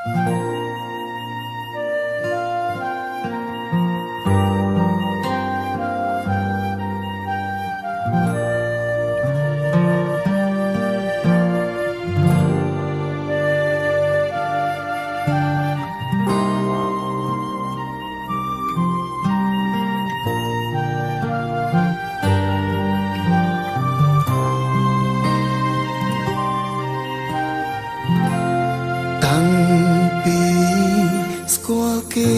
តាំងពីស្គាល់គេ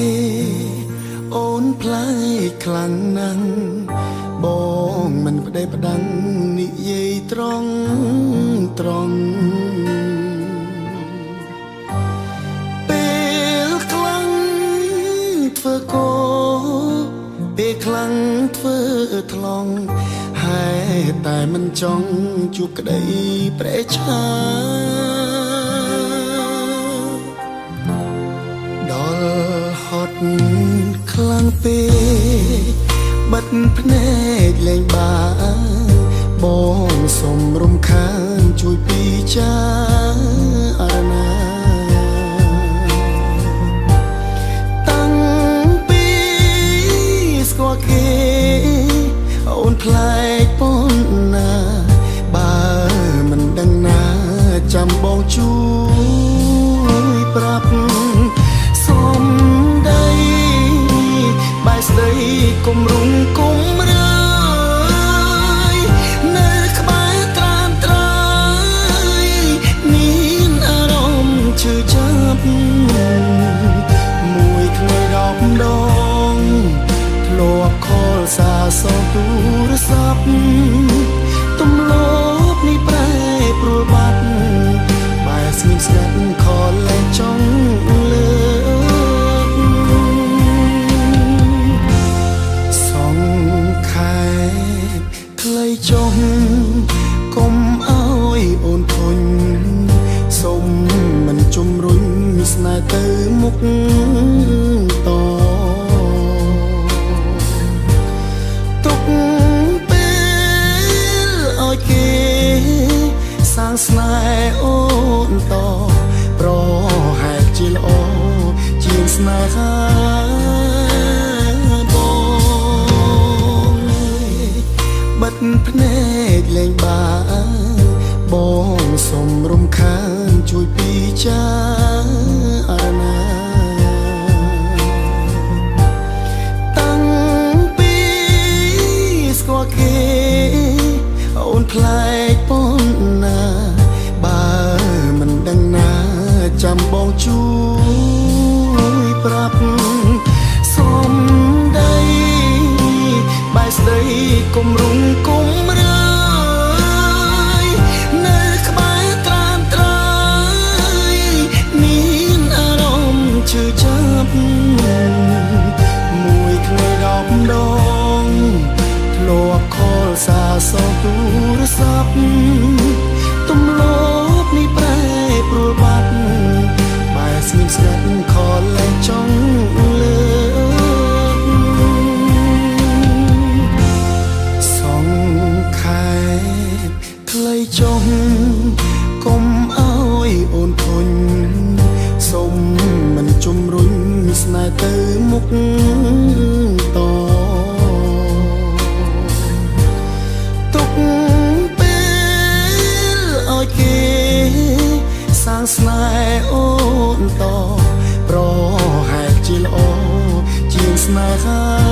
អូនផ្លែខ្លាំងណាស់បងមិនប្តេជ្ញានិយាយត្រង់ពេលខ្លាំងធ្វើកោពេលខ្លាំងធ្វើថ្លង់ហើយតែមិនចង់ជួបក្តីប្រេឆាដល់ហត់ខ្លាំងពេកបិទភ្នែកលេងបានបងសុំរំខានជួយពិចារណាតាំងពីស្គាល់គេអូនប្លែកប៉ុណ្ណាបើមិនដឹងណាចាំបងជួយប្រាប់សុំដីបែរស្ដីគុំរុំគុំរើយនៅក្បែរត្រានត្រៃមានអារម្មណ៍ឈឺចាប់មួយថ្ងៃ10ដងធ្លាប់ខលសារសងទូរស័ព្ទទំលោបនេះប្រែប្រួលបាត់បែរស្ងៀមស្ងាត់ខលលែងចង់លើសងខែខ្លីចុះកុំអើយអូនធុញសុំមិនជំរុញស្នេហ៍ទៅមុខតទុកពេលឲ្យគេសាងស្នេហ៍អូនតប្រហែលជាល្អជាងស្នេហាបងបិទភ្នែកលេងបានបងសុំរំខានជួយពិចារណាតាំងពីស្គាល់គេអូនប្លែកប៉ុណ្ណាបើមិនដឹងណាចាំបងជួយប្រាប់សុំដីបែរស្ដីគុំរុំគុំរើយនៅក្បែរត្រានត្រៃមានអារម្មណ៍ឈឺចាប់មួយថ្ងៃ10ដងធ្លាប់ខលសារសងទូរស័ព្ទទំលោបនេះប្រែប្រួលបាត់បែរស្ងៀមស្ងាត់ខលលែងចង់លើសងខែខ្លីចុះកុំអើយអូនធុញសុំមិនជំរុញស្នេហ៍ទៅមុខតទុកពេលឲ្យគេសាងស្នេហ៍អូនតប្រហែលជាល្អជាងស្នេហា